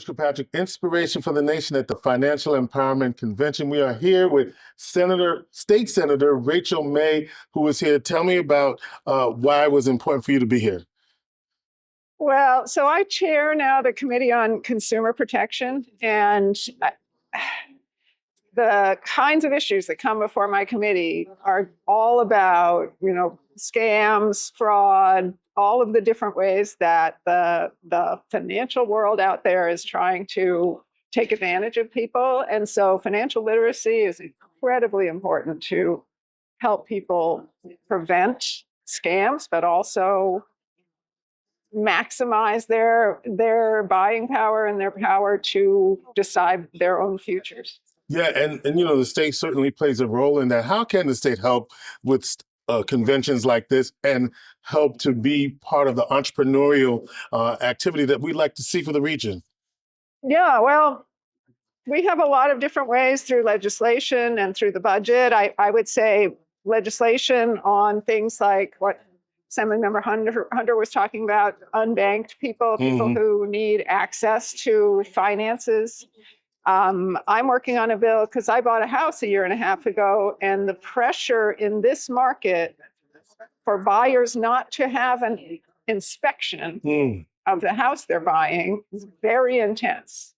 Kilpatrick Inspiration for the Nation at the Financial Empowerment Convention. We are here with State Senator Rachel May, who is here. Tell me about why it was important for you to be here. Well, so I chair now the Committee on Consumer Protection, and the kinds of issues that come before my committee are all about, scams, fraud, all of the different ways that the financial world out there is trying to take advantage of people. And so financial literacy is incredibly important to help people prevent scams, but also maximize their buying power and their power to decide their own futures. Yeah, and the state certainly plays a role in that. How can the state help with conventions like this and help to be part of the entrepreneurial activity that we'd like to see for the region? Yeah, well, we have a lot of different ways through legislation and through the budget. I would say legislation on things like what Assemblymember Hunter was talking about, unbanked people who need access to finances. I'm working on a bill because I bought a house a year and a half ago, and the pressure in this market for buyers not to have an inspection of the house they're buying is very intense.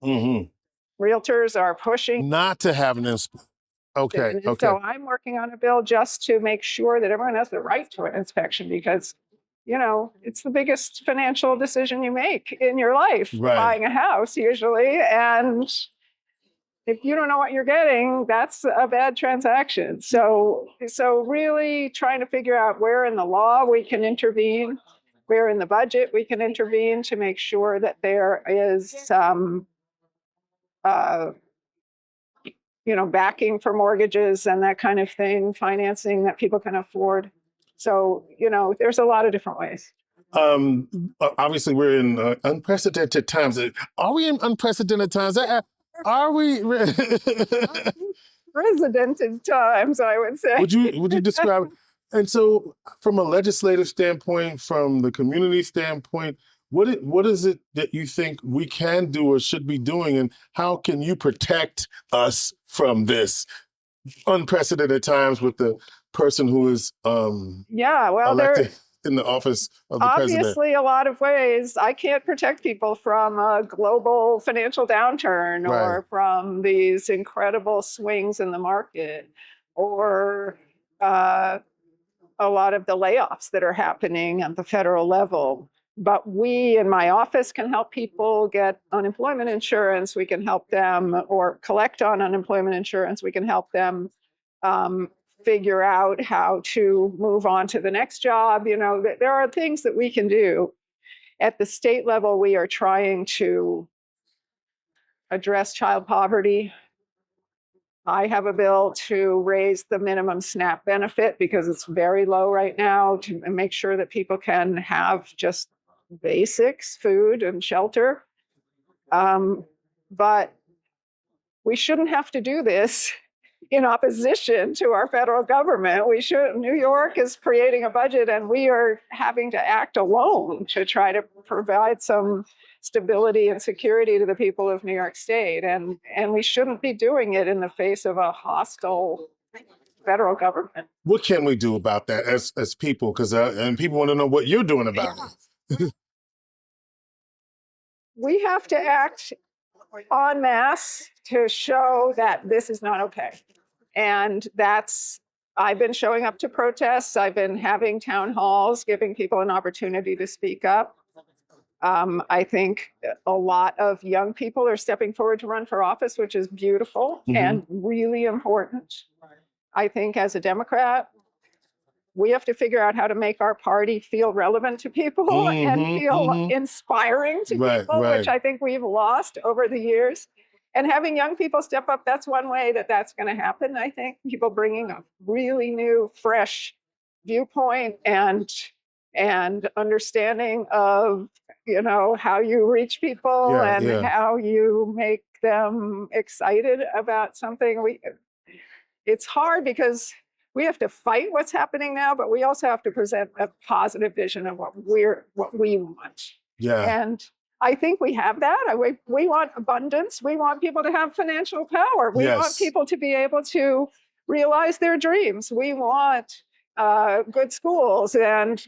Realtors are pushing not to have an inspection. Okay. So I'm working on a bill just to make sure that everyone has the right to an inspection because, it's the biggest financial decision you make in your life, buying a house usually. And if you don't know what you're getting, that's a bad transaction. So really trying to figure out where in the law we can intervene, where in the budget we can intervene to make sure that there is backing for mortgages and that kind of thing, financing that people can afford. So, there's a lot of different ways. Obviously, we're in unprecedented times. Are we in unprecedented times? Are we? Unprecedented times, I would say. Would you describe it? And so, from a legislative standpoint, from the community standpoint, what is it that you think we can do or should be doing, and how can you protect us from this unprecedented times with the person who is elected in the office of the president? Obviously, a lot of ways. I can't protect people from a global financial downturn or from these incredible swings in the market or a lot of the layoffs that are happening at the federal level. But we in my office can help people get unemployment insurance. We can help them or collect on unemployment insurance. We can help them figure out how to move on to the next job. There are things that we can do. At the state level, we are trying to address child poverty. I have a bill to raise the minimum SNAP benefit because it's very low right now, to make sure that people can have just basics, food and shelter. But we shouldn't have to do this in opposition to our federal government. New York is creating a budget and we are having to act alone to try to provide some stability and security to the people of New York State. And we shouldn't be doing it in the face of a hostile federal government. What can we do about that as people? Because and people want to know what you're doing about it. We have to act en masse to show that this is not okay. And I've been showing up to protests. I've been having town halls, giving people an opportunity to speak up. I think a lot of young people are stepping forward to run for office, which is beautiful and really important. I think as a Democrat, we have to figure out how to make our party feel relevant to people and feel inspiring to people, which I think we've lost over the years. And having young people step up, that's one way that's going to happen, I think. People bringing a really new, fresh viewpoint and understanding of, how you reach people how you make them excited about something. It's hard because we have to fight what's happening now, but we also have to present a positive vision of what we want. Yeah. And I think we have that. We want abundance. We want people to have financial power. We want people to be able to realize their dreams. We want good schools and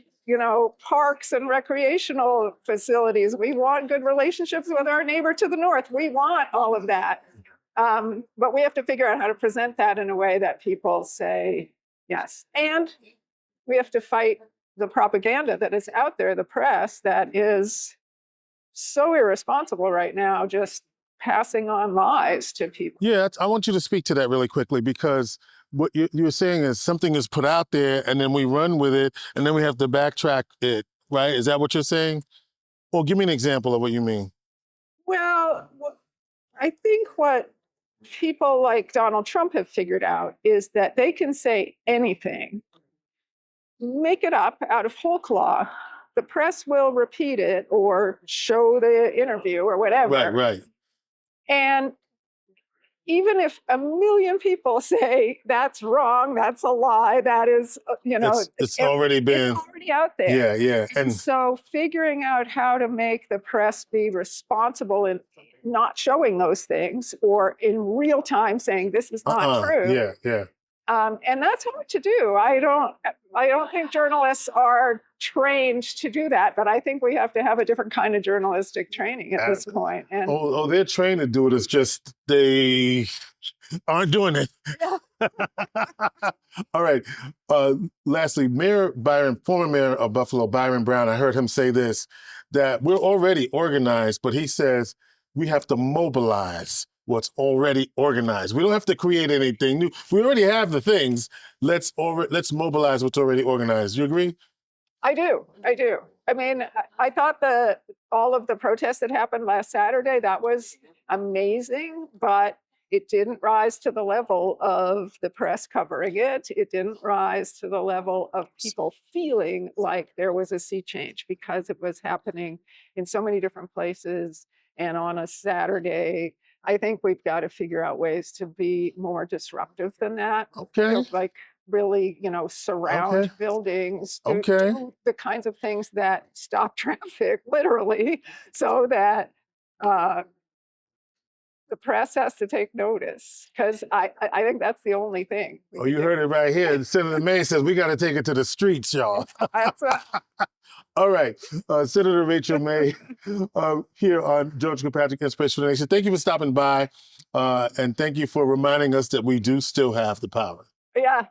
parks and recreational facilities. We want good relationships with our neighbor to the north. We want all of that. But we have to figure out how to present that in a way that people say yes. And we have to fight the propaganda that is out there, the press that is so irresponsible right now, just passing on lies to people. Yeah, I want you to speak to that really quickly, because what you're saying is something is put out there and then we run with it and then we have to backtrack it, right? Is that what you're saying? Well, give me an example of what you mean. Well, I think what people like Donald Trump have figured out is that they can say anything, make it up out of whole cloth. The press will repeat it or show the interview or whatever. Right. And even if 1 million people say that's wrong, that's a lie, that is, it's already been, it's already out there. Yeah. And so figuring out how to make the press be responsible in not showing those things, or in real time saying this is not true. Yeah. And that's hard to do. I don't think journalists are trained to do that, but I think we have to have a different kind of journalistic training at this point. And they're trained to do it. It's just they aren't doing it. Yeah. All right. Lastly, former mayor of Buffalo, Byron Brown, I heard him say this, that we're already organized, but he says we have to mobilize what's already organized. We don't have to create anything new. We already have the things. Let's mobilize what's already organized. You agree? I do. I mean, I thought all of the protests that happened last Saturday, that was amazing, but it didn't rise to the level of the press covering it. It didn't rise to the level of people feeling like there was a sea change, because it was happening in so many different places and on a Saturday. I think we've got to figure out ways to be more disruptive than that. Okay. Like really, surround buildings, do the kinds of things that stop traffic, literally, so that the press has to take notice, because I think that's the only thing. Oh, you heard it right here. Senator May says we got to take it to the streets, y'all. That's right. All right. Senator Rachel May here on George Kilpatrick Inspiration Nation. Thank you for stopping by, and thank you for reminding us that we do still have the power. Yeah,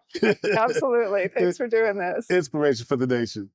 absolutely. Thanks for doing this. Inspiration for the nation.